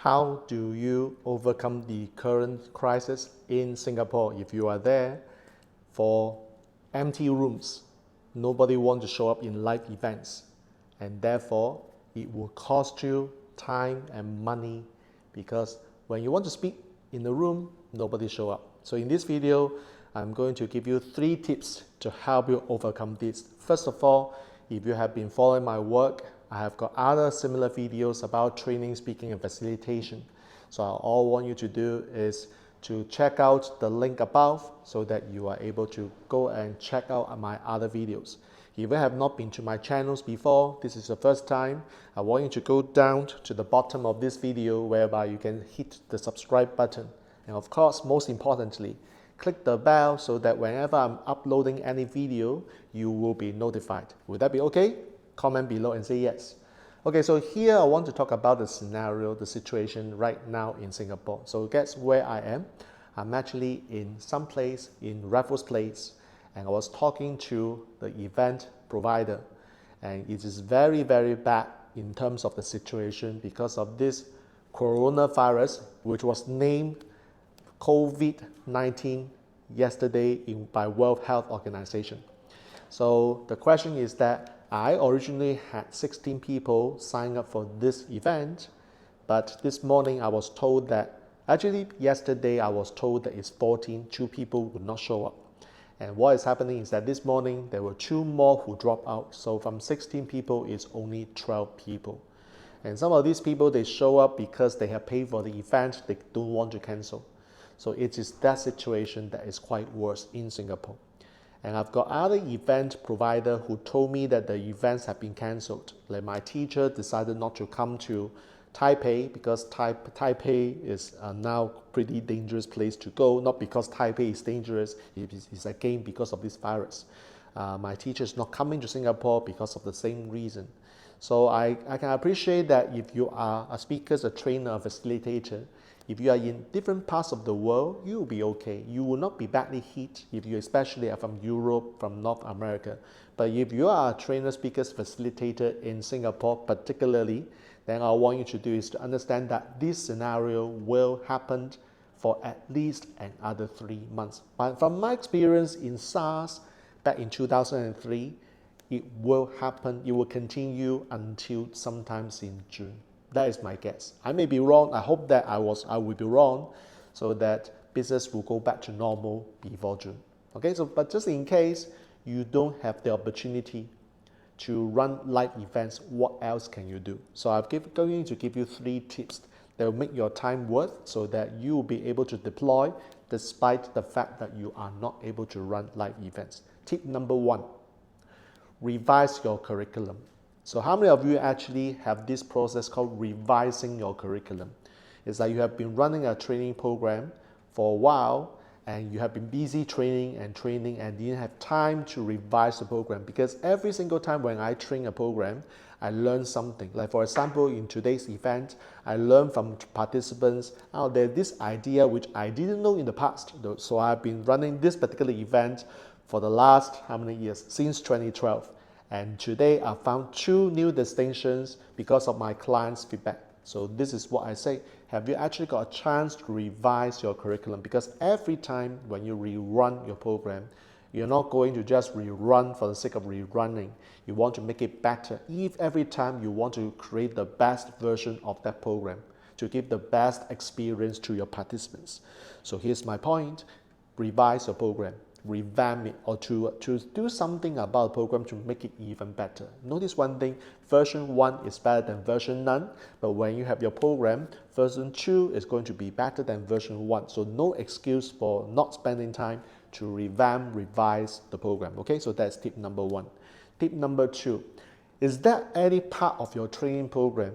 How do you overcome the current crisis in Singapore if you are there for empty rooms? Nobody wants to show up in live events, and therefore it will cost you time and money because when you want to speak in the room, nobody show up. So in this video, I'm going to give you 3 tips to help you overcome this. First of all, if you have been following my work, I have got other similar videos about training, speaking, and facilitation. So all I want you to do is to check out the link above so that you are able to go and check out my other videos. If you have not been to my channels before, this is the first time, I want you to go down to the bottom of this video whereby you can hit the subscribe button. And of course, most importantly, click the bell so that whenever I'm uploading any video, you will be notified. Would that be okay? Comment below and say yes. Okay, so here I want to talk about the scenario, the situation right now in Singapore. So guess where I am? I'm actually in some place in Raffles Place, and I was talking to the event provider, and it is very, very bad in terms of the situation because of this coronavirus, which was named COVID-19 yesterday by World Health Organization. So the question is that I originally had 16 people sign up for this event, but this morning I was told that, actually yesterday I was told that it's 14, 2 people would not show up. And what is happening is that this morning there were 2 more who dropped out. So from 16 people, it's only 12 people. And some of these people, they show up because they have paid for the event, they don't want to cancel. So it is that situation that is quite worse in Singapore. And I've got other event provider who told me that the events have been cancelled. Like my teacher decided not to come to Taipei because Taipei is now pretty dangerous place to go. Not because Taipei is dangerous, it's again because of this virus. My teacher is not coming to Singapore because of the same reason. So I can appreciate that if you are a speaker, a trainer, a facilitator, if you are in different parts of the world, you will be okay. You will not be badly hit if you especially are from Europe, from North America. But if you are a trainer, speaker, facilitator in Singapore particularly, then I want you to do is to understand that this scenario will happen for at least another 3 months. But from my experience in SARS back in 2003, it will happen, it will continue until sometimes in June. That is my guess. I may be wrong. I hope that I will be wrong so that business will go back to normal before June. Okay, so but just in case you don't have the opportunity to run live events, what else can you do? So I'm going to give you 3 tips that will make your time worth so that you will be able to deploy despite the fact that you are not able to run live events. Tip number 1, revise your curriculum. So how many of you actually have this process called revising your curriculum? It's like you have been running a training program for a while and you have been busy training and didn't have time to revise the program, because every single time when I train a program, I learn something. Like for example, in today's event, I learned from participants out there this idea which I didn't know in the past. So I've been running this particular event for the last how many years? Since 2012. And today I found 2 new distinctions because of my clients' feedback. So this is what I say. Have you actually got a chance to revise your curriculum? Because every time when you rerun your program, you're not going to just rerun for the sake of rerunning. You want to make it better. If every time you want to create the best version of that program to give the best experience to your participants. So here's my point. Revise your program. Revamp it, or to do something about the program to make it even better. Notice one thing, version 1 is better than version none, but when you have your program, version 2 is going to be better than version 1. So no excuse for not spending time to revise the program. Okay, so that's tip number 1. Tip number 2, is there any part of your training program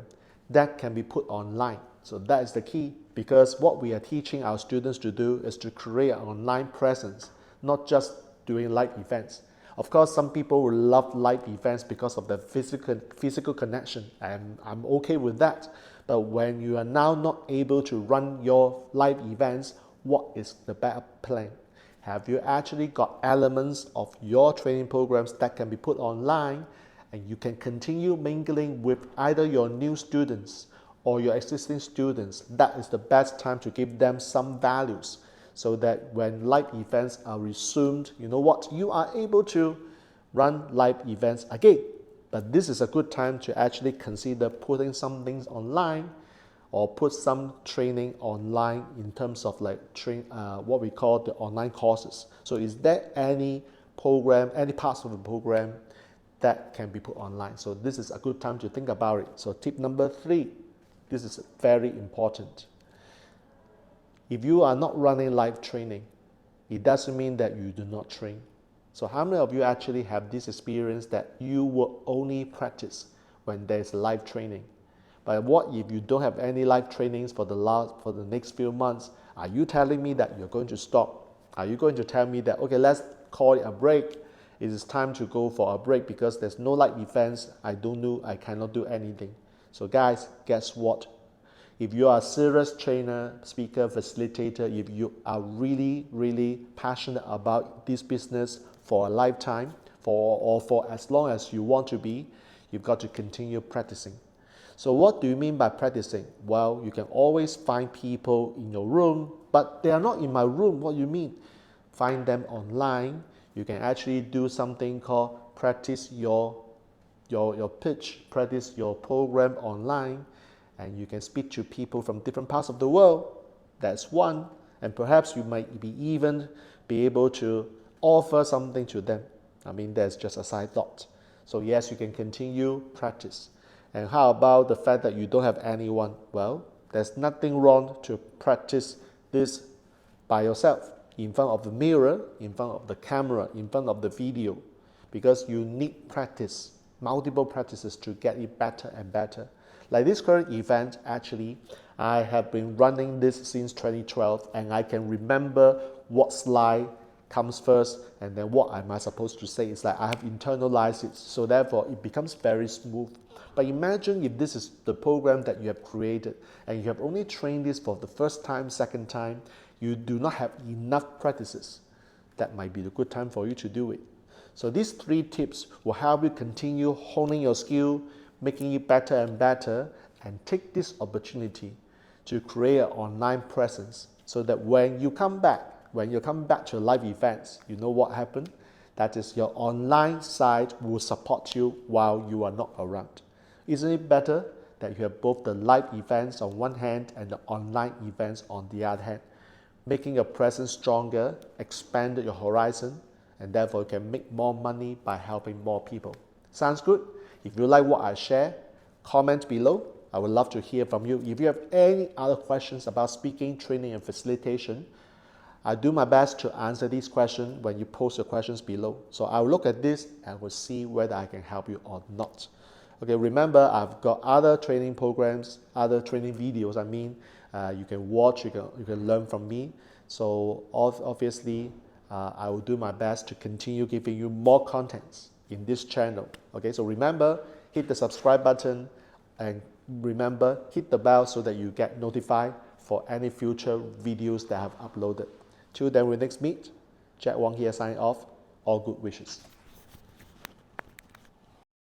that can be put online? So that is the key, because what we are teaching our students to do is to create an online presence, not just doing live events. Of course, some people will love live events because of the physical connection, and I'm okay with that. But when you are now not able to run your live events, what is the better plan? Have you actually got elements of your training programs that can be put online, and you can continue mingling with either your new students or your existing students, that is the best time to give them some values so that when live events are resumed, you know what, you are able to run live events again. But this is a good time to actually consider putting some things online or put some training online in terms of like what we call the online courses. So is there any program, any parts of the program that can be put online? So this is a good time to think about it. So tip number 3, this is very important. If you are not running live training, it doesn't mean that you do not train. So how many of you actually have this experience that you will only practice when there's live training? But what if you don't have any live trainings for the next few months? Are you telling me that you're going to stop? Are you going to tell me that, okay, let's call it a break? It is time to go for a break because there's no live events. I cannot do anything. So guys, guess what? If you are a serious trainer, speaker, facilitator, if you are really, really passionate about this business for a lifetime, for as long as you want to be, you've got to continue practicing. So what do you mean by practicing? Well, you can always find people in your room, but they are not in my room. What do you mean? Find them online. You can actually do something called practice your pitch, practice your program online, and you can speak to people from different parts of the world. That's one. And perhaps you might even be able to offer something to them. I mean, that's just a side thought. So yes, you can continue practice. And how about the fact that you don't have anyone? Well, there's nothing wrong to practice this by yourself, in front of the mirror, in front of the camera, in front of the video, because you need practice, multiple practices to get it better and better. Like this current event, actually, I have been running this since 2012, and I can remember what slide comes first and then what am I supposed to say. It's like I have internalized it, so therefore it becomes very smooth. But imagine if this is the program that you have created and you have only trained this for the first time, second time, you do not have enough practices. That might be the good time for you to do it. So these 3 tips will help you continue honing your skill, making it better and better, and take this opportunity to create an online presence so that when you come back to live events, you know what happened? That is, your online side will support you while you are not around. Isn't it better that you have both the live events on one hand and the online events on the other hand, making your presence stronger, expand your horizon, and therefore you can make more money by helping more people? Sounds good? If you like what I share, comment below. I would love to hear from you. If you have any other questions about speaking, training, and facilitation, I do my best to answer these questions when you post your questions below. So I'll look at this and will see whether I can help you or not. Okay, remember I've got other training programs, other training videos. You can watch, you can learn from me. So obviously, I will do my best to continue giving you more contents in this channel. Okay, so remember, hit the subscribe button and remember, hit the bell so that you get notified for any future videos that I have uploaded. Till then we next meet, Jack Wong here signing off. All good wishes.